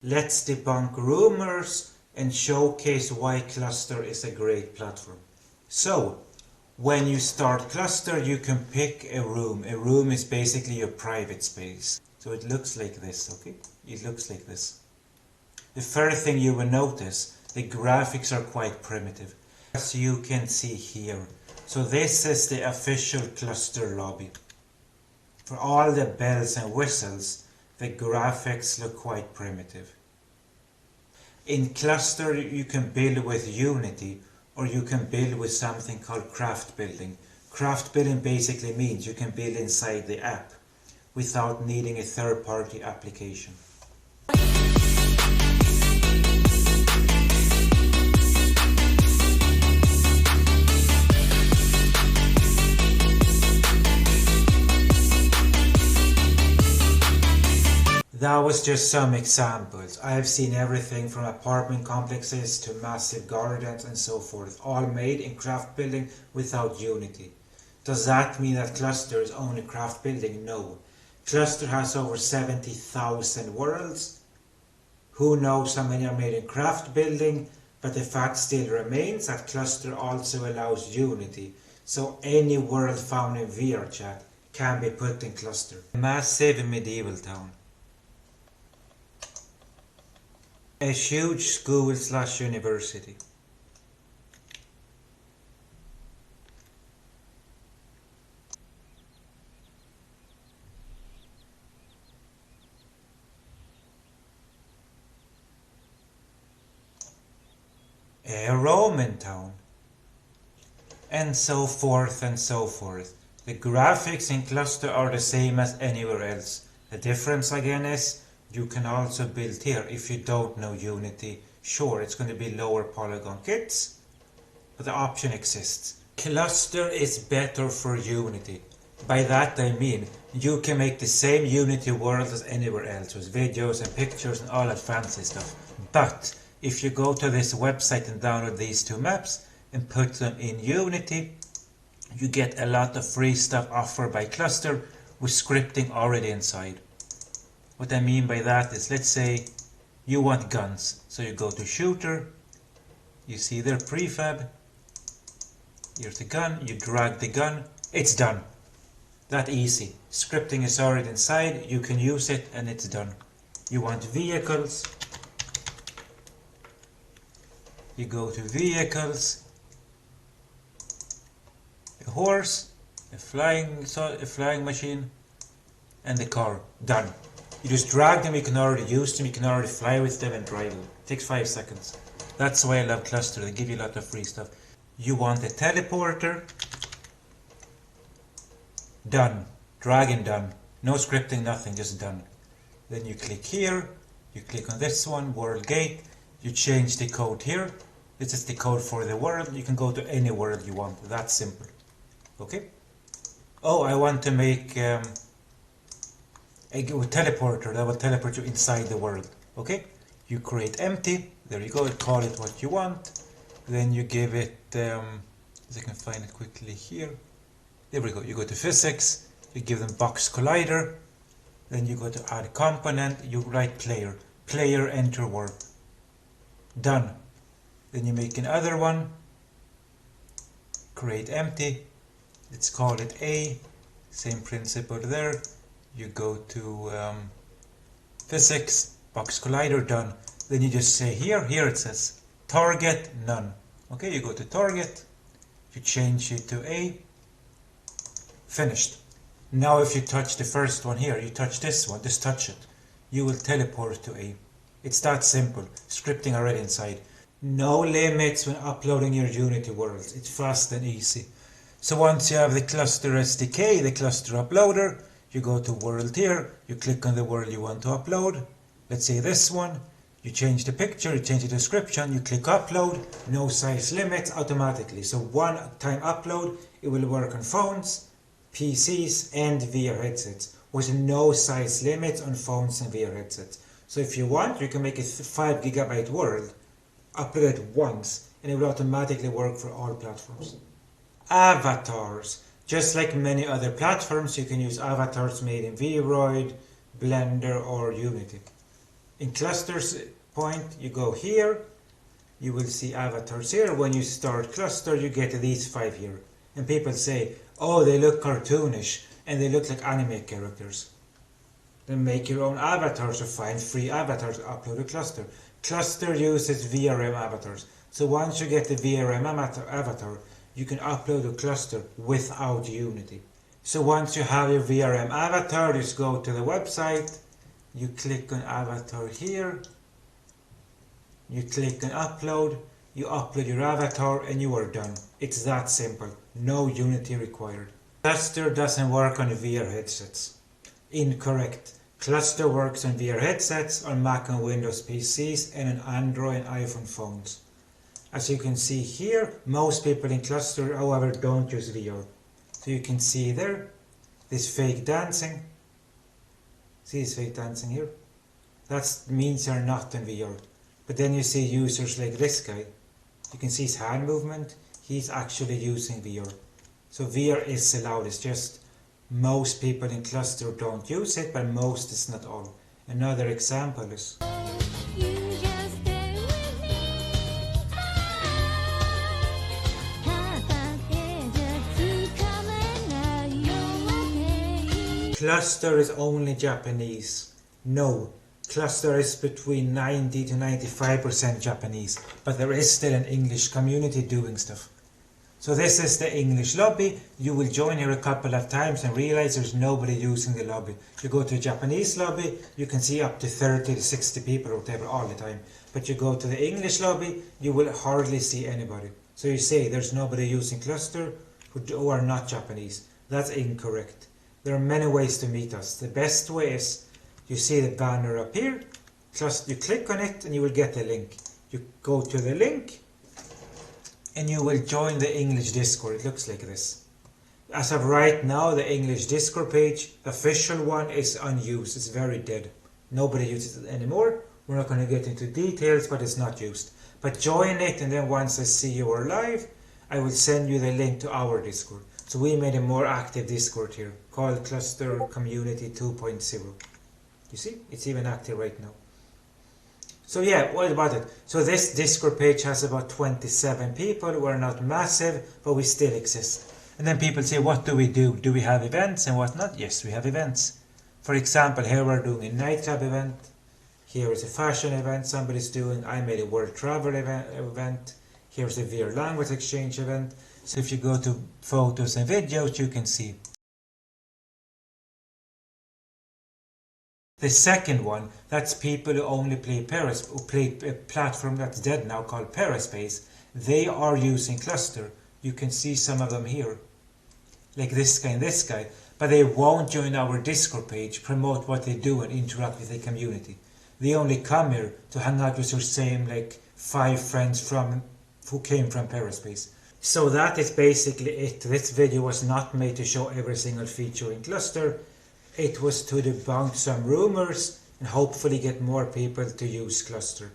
Let's debunk rumors and showcase why Cluster is a great platform. So, when you start Cluster, you can pick a room. A room is basically your private space. So it looks like this, okay? It looks like this. The first thing you will notice, the graphics are quite primitive, as you can see here. So this is the official Cluster lobby. For all the bells and whistles, the graphics look quite primitive. In Cluster you can build with Unity, or you can build with something called craft building. Craft building basically means you can build inside the app without needing a third-party application. That was just some examples. I have seen everything from apartment complexes to massive gardens and so forth, all made in craft building without Unity. Does that mean that Cluster is only craft building? No. Cluster has over 70,000 worlds. Who knows how many are made in craft building, but the fact still remains that Cluster also allows Unity, so any world found in Vrchat can be put in Cluster. Massive medieval town. A huge school/university. A Roman town. And so forth and so forth. The graphics in Cluster are the same as anywhere else. The difference again is you can also build here if you don't know Unity. Sure, it's going to be lower polygon kits, but the option exists. Cluster is better for Unity. By that I mean you can make the same Unity world as anywhere else with videos and pictures and all that fancy stuff. But if you go to this website and download these two maps and put them in Unity, you get a lot of free stuff offered by Cluster with scripting already inside. What I mean by that is, let's say you want guns. So you go to shooter, you see their prefab, here's the gun, you drag the gun, it's done. That easy. Scripting is already inside, you can use it and it's done. You want vehicles, you go to vehicles, a horse, a flying machine, and the car, done. You just drag them, you can already use them, you can already fly with them and drive them. It takes 5 seconds. That's why I love Cluster, they give you a lot of free stuff. You want a teleporter, done. Drag and done. No scripting, nothing, just done. Then you click here, you click on this one, world gate, you change the code here. This is the code for the world, you can go to any world you want, that's simple. Okay? Oh, I want to make a teleporter that will teleport you inside the world. Okay, you create empty, there you go, call it what you want, then you give it as I can find it quickly here, there we go, you go to physics, you give them box collider, then you go to add component, you write player enter world, done. Then you make another one, create empty, let's call it A, same principle there. You go to physics, box collider, done. Then you just say here it says target, none. Okay, you go to target, you change it to A, finished. Now if you touch the first one here, you touch this one, just touch it, you will teleport to A. It's that simple, scripting already inside. No limits when uploading your Unity worlds, it's fast and easy. So once you have the Cluster SDK, the Cluster uploader, you go to world here, you click on the world you want to upload, let's say this one, you change the picture, you change the description, you click upload, no size limits automatically. So one time upload, it will work on phones, PCs and VR headsets, with no size limits on phones and VR headsets. So if you want, you can make a 5 GB world, upload it once, and it will automatically work for all platforms. Avatars. Just like many other platforms, you can use avatars made in vroid, Blender or Unity. In clusters point, you go here, you will see avatars here. When you start cluster, you get these 5 here. And people say, oh, they look cartoonish and they look like anime characters. Then make your own avatars or find free avatars, upload a cluster. Cluster uses VRM avatars. So once you get the VRM avatar, you can upload a cluster without Unity. So once you have your VRM avatar, just go to the website, you click on avatar here, you click on upload, you upload your avatar and you are done. It's that simple, no Unity required. Cluster doesn't work on VR headsets. Incorrect. Cluster works on VR headsets, on Mac and Windows PCs and on Android and iPhone phones. As you can see here, most people in Cluster, however, don't use VR. So you can see there, this fake dancing. See this fake dancing here? That means you're not in VR. But then you see users like this guy. You can see his hand movement. He's actually using VR. So VR is allowed. It's just most people in Cluster don't use it, but most is not all. Another example is Cluster is only Japanese. No, Cluster is between 90 to 95% Japanese, but there is still an English community doing stuff. So this is the English lobby. You will join here a couple of times and realize there's nobody using the lobby. You go to a Japanese lobby, you can see up to 30 to 60 people or whatever all the time. But you go to the English lobby, you will hardly see anybody. So you say there's nobody using Cluster who are not Japanese. That's incorrect. There are many ways to meet us. The best way is you see the banner up here, you click on it and you will get a link. You go to the link and you will join the English Discord. It looks like this. As of right now, the English Discord page, the official one, is unused. It's very dead. Nobody uses it anymore. We're not going to get into details, but it's not used. But join it, and then once I see you are live, I will send you the link to our Discord. So we made a more active Discord here, called Cluster Community 2.0. You see, it's even active right now. So yeah, what about it? So this Discord page has about 27 people. We're not massive, but we still exist. And then people say, what do we do? Do we have events and whatnot? Yes, we have events. For example, here we're doing a nightclub event. Here is a fashion event somebody's doing. I made a world travel event. Here's a VR language exchange event. So if you go to photos and videos, you can see. The second one, that's people who only play who play a platform that's dead now called Perispace. They are using Cluster. You can see some of them here, like this guy and this guy, but they won't join our Discord page, promote what they do and interact with the community. They only come here to hang out with your same like 5 friends who came from Perispace. So that is basically it. This video was not made to show every single feature in Cluster. It was to debunk some rumors and hopefully get more people to use Cluster.